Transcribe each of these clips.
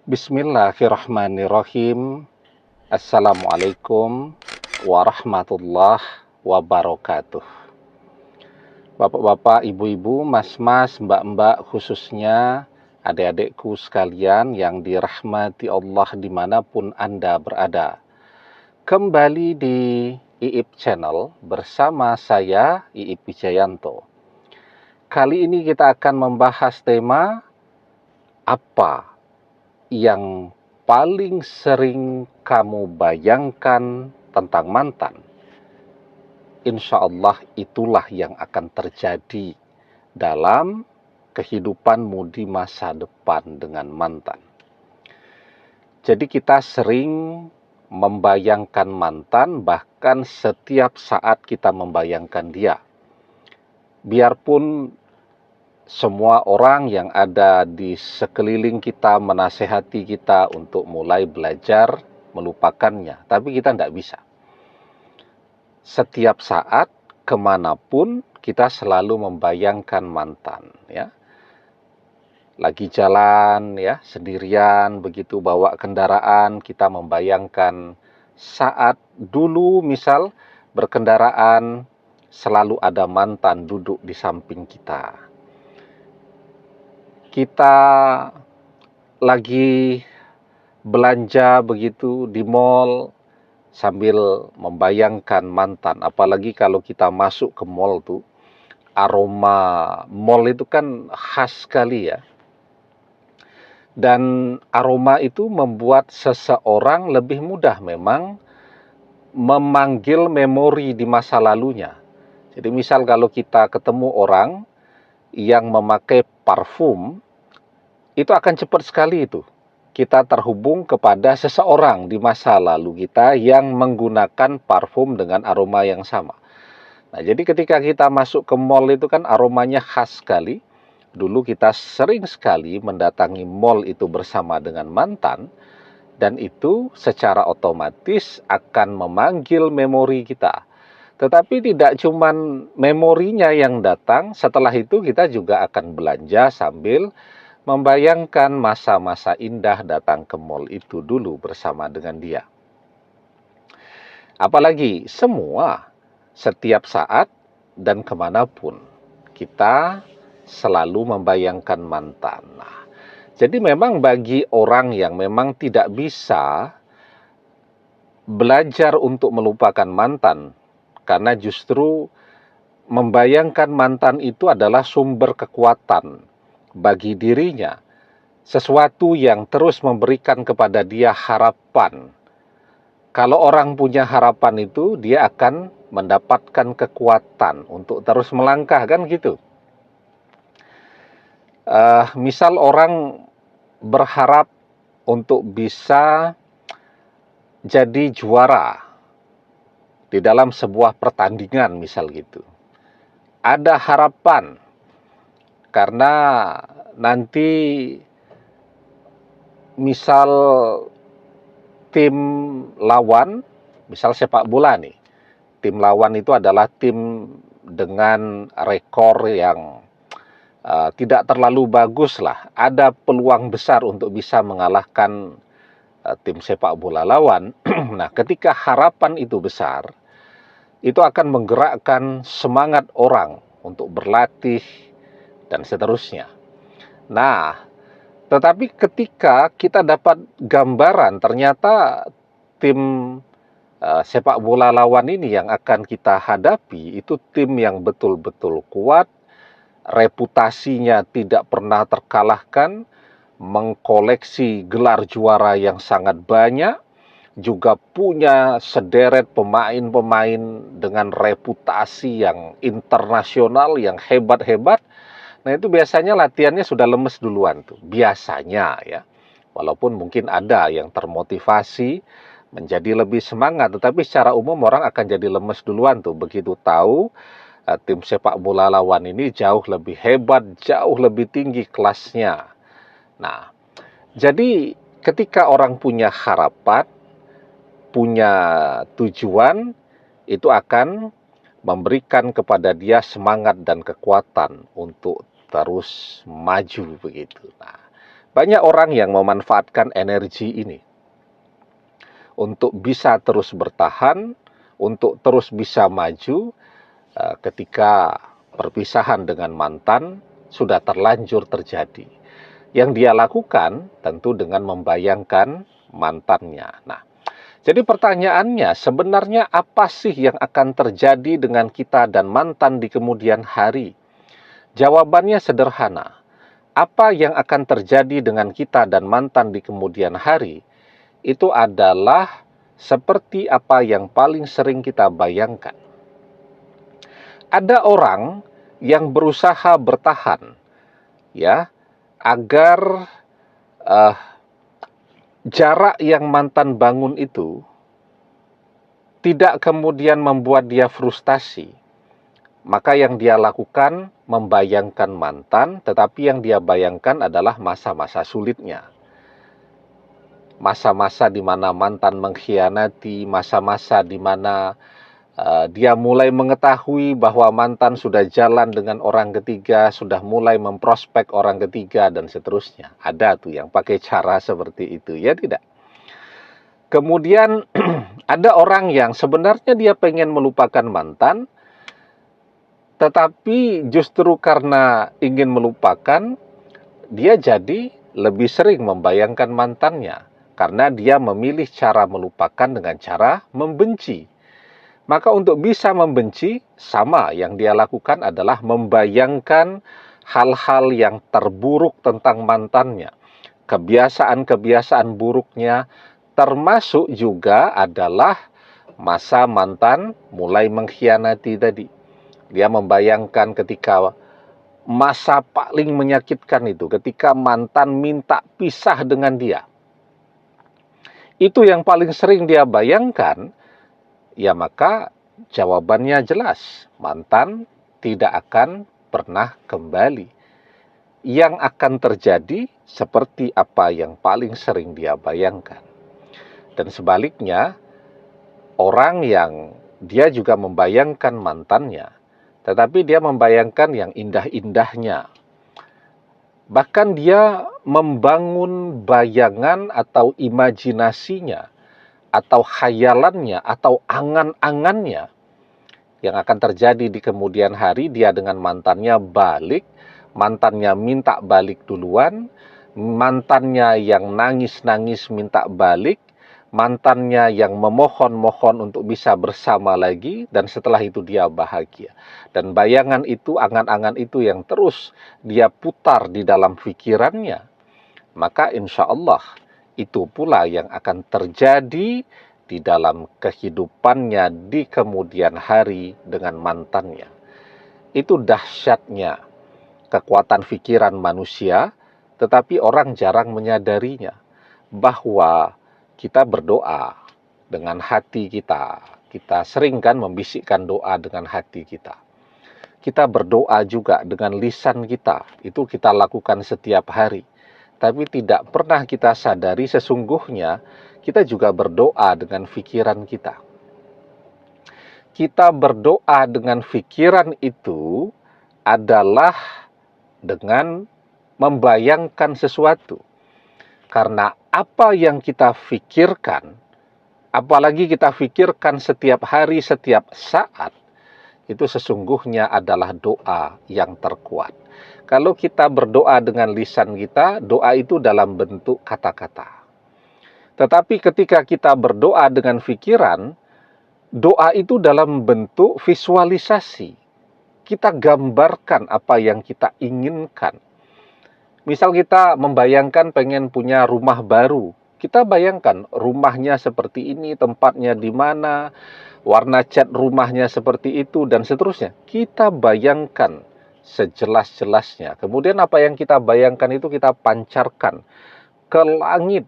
Bismillahirrahmanirrahim. Assalamualaikum warahmatullahi wabarakatuh. Bapak-bapak, ibu-ibu, mas-mas, mbak-mbak, khususnya adik-adikku sekalian yang dirahmati Allah dimanapun Anda berada. Kembali di IIP Channel bersama saya, IIP Wijayanto. Kali ini kita akan membahas tema apa yang paling sering kamu bayangkan tentang mantan. Insya Allah itulah yang akan terjadi dalam kehidupanmu di masa depan dengan mantan. Jadi kita sering membayangkan mantan, bahkan setiap saat kita membayangkan dia. Biarpun semua orang yang ada di sekeliling kita menasehati kita untuk mulai belajar melupakannya, tapi kita tidak bisa. Setiap saat, kemanapun, kita selalu membayangkan mantan. Ya, lagi jalan, ya, sendirian, begitu bawa kendaraan, kita membayangkan saat dulu, misal berkendaraan, selalu ada mantan duduk di samping kita. Kita lagi belanja begitu di mall sambil membayangkan mantan. Apalagi kalau kita masuk ke mall tuh, aroma mall itu kan khas sekali ya. Dan aroma itu membuat seseorang lebih mudah memang memanggil memori di masa lalunya. Jadi misal kalau kita ketemu orang yang memakai parfum, itu akan cepat sekali itu kita terhubung kepada seseorang di masa lalu kita yang menggunakan parfum dengan aroma yang sama. Nah, jadi ketika kita masuk ke mall itu kan aromanya khas sekali. Dulu kita sering sekali mendatangi mall itu bersama dengan mantan, dan itu secara otomatis akan memanggil memori kita. Tetapi tidak cuma memorinya yang datang, setelah itu kita juga akan belanja sambil membayangkan masa-masa indah datang ke mall itu dulu bersama dengan dia. Apalagi setiap saat dan kemanapun, kita selalu membayangkan mantan. Nah, jadi memang bagi orang yang memang tidak bisa belajar untuk melupakan mantan, karena justru membayangkan mantan itu adalah sumber kekuatan bagi dirinya, sesuatu yang terus memberikan kepada dia harapan. Kalau orang punya harapan itu, dia akan mendapatkan kekuatan untuk terus melangkah, kan gitu. Misal orang berharap untuk bisa jadi juara di dalam sebuah pertandingan, misal gitu. Ada harapan karena nanti misal tim lawan, misal sepak bola nih, tim lawan itu adalah tim dengan rekor yang tidak terlalu bagus lah. Ada peluang besar untuk bisa mengalahkan tim sepak bola lawan. Nah, ketika harapan itu besar, itu akan menggerakkan semangat orang untuk berlatih dan seterusnya. Nah, tetapi ketika kita dapat gambaran ternyata tim sepak bola lawan ini yang akan kita hadapi itu tim yang betul-betul kuat, reputasinya tidak pernah terkalahkan, mengkoleksi gelar juara yang sangat banyak, juga punya sederet pemain-pemain dengan reputasi yang internasional, yang hebat-hebat. Nah, itu biasanya latihannya sudah lemes duluan tuh, biasanya ya. Walaupun mungkin ada yang termotivasi menjadi lebih semangat, tetapi secara umum orang akan jadi lemes duluan tuh, begitu tahu tim sepak bola lawan ini jauh lebih hebat, jauh lebih tinggi kelasnya. Nah, jadi ketika orang punya harapan, punya tujuan, itu akan memberikan kepada dia semangat dan kekuatan untuk terus maju begitu. Nah, Banyak orang yang memanfaatkan energi ini untuk bisa terus bertahan, untuk terus bisa maju ketika perpisahan dengan mantan sudah terlanjur terjadi. Yang dia lakukan tentu dengan membayangkan mantannya. Nah, jadi pertanyaannya, sebenarnya apa sih yang akan terjadi dengan kita dan mantan di kemudian hari? Jawabannya sederhana. Apa yang akan terjadi dengan kita dan mantan di kemudian hari, itu adalah seperti apa yang paling sering kita bayangkan. Ada orang yang berusaha bertahan, ya, agar jarak yang mantan bangun itu tidak kemudian membuat dia frustasi. Maka yang dia lakukan membayangkan mantan, tetapi yang dia bayangkan adalah masa-masa sulitnya. Masa-masa di mana mantan mengkhianati, masa-masa di mana dia mulai mengetahui bahwa mantan sudah jalan dengan orang ketiga, sudah mulai memprospek orang ketiga, dan seterusnya. Ada tuh yang pakai cara seperti itu, ya tidak? Kemudian ada orang yang sebenarnya dia pengen melupakan mantan, tetapi justru karena ingin melupakan, dia jadi lebih sering membayangkan mantannya. Karena dia memilih cara melupakan dengan cara membenci. Maka untuk bisa membenci, sama yang dia lakukan adalah membayangkan hal-hal yang terburuk tentang mantannya. Kebiasaan-kebiasaan buruknya, termasuk juga adalah masa mantan mulai mengkhianati tadi. Dia membayangkan ketika masa paling menyakitkan itu, ketika mantan minta pisah dengan dia. Itu yang paling sering dia bayangkan, ya maka jawabannya jelas, mantan tidak akan pernah kembali. Yang akan terjadi seperti apa yang paling sering dia bayangkan. Dan sebaliknya, orang yang dia juga membayangkan mantannya, tetapi dia membayangkan yang indah-indahnya. Bahkan dia membangun bayangan atau imajinasinya, atau khayalannya, atau angan-angannya yang akan terjadi di kemudian hari. Dia dengan mantannya balik, mantannya minta balik duluan, mantannya yang nangis-nangis minta balik, mantannya yang memohon-mohon untuk bisa bersama lagi, dan setelah itu dia bahagia. Dan bayangan itu, angan-angan itu yang terus dia putar di dalam pikirannya, maka insya Allah itu pula yang akan terjadi di dalam kehidupannya di kemudian hari dengan mantannya. Itu dahsyatnya kekuatan pikiran manusia, tetapi orang jarang menyadarinya, bahwa kita berdoa dengan hati kita. Kita sering kan membisikkan doa dengan hati kita. Kita berdoa juga dengan lisan kita. Itu kita lakukan setiap hari. Tapi tidak pernah kita sadari sesungguhnya kita juga berdoa dengan pikiran kita. Kita berdoa dengan pikiran itu adalah dengan membayangkan sesuatu. Karena apa yang kita pikirkan, apalagi kita pikirkan setiap hari, setiap saat, itu sesungguhnya adalah doa yang terkuat. Kalau kita berdoa dengan lisan kita, doa itu dalam bentuk kata-kata. Tetapi ketika kita berdoa dengan pikiran, doa itu dalam bentuk visualisasi. Kita gambarkan apa yang kita inginkan. Misal kita membayangkan pengen punya rumah baru. Kita bayangkan rumahnya seperti ini, tempatnya di mana, warna cat rumahnya seperti itu, dan seterusnya. Kita bayangkan sejelas-jelasnya. Kemudian apa yang kita bayangkan itu kita pancarkan ke langit.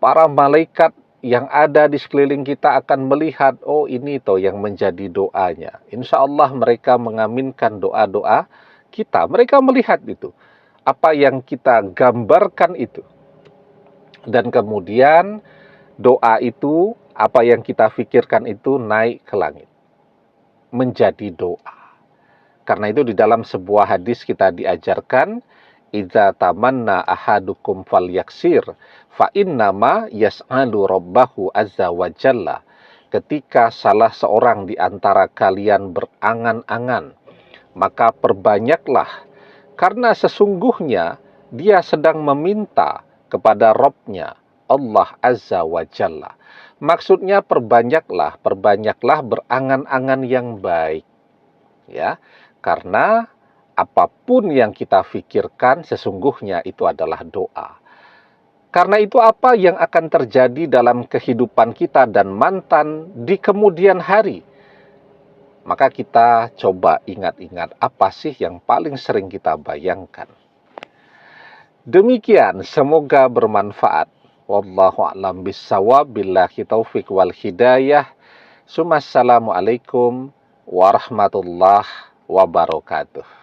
Para malaikat yang ada di sekeliling kita akan melihat, oh ini toh yang menjadi doanya. Insya Allah mereka mengaminkan doa-doa kita. Mereka melihat itu. Apa yang kita gambarkan itu. Dan kemudian doa itu, apa yang kita pikirkan itu naik ke langit. Menjadi doa. Karena itu di dalam sebuah hadis kita diajarkan, idza tamanna ahadukum falyaksir fa innama yas'alu rabbahu azza wa jalla. Ketika salah seorang di antara kalian berangan-angan, maka perbanyaklah, karena sesungguhnya dia sedang meminta kepada Rabb-Nya, Allah azza wa jalla. Maksudnya perbanyaklah berangan-angan yang baik, ya, karena apapun yang kita pikirkan sesungguhnya itu adalah doa. Karena itu apa yang akan terjadi dalam kehidupan kita dan mantan di kemudian hari? Maka kita coba ingat-ingat apa sih yang paling sering kita bayangkan. Demikian, semoga bermanfaat. Wallahu a'lam bishawab, billahi taufiq wal hidayah. Assalamualaikum warahmatullahi wabarakatuh.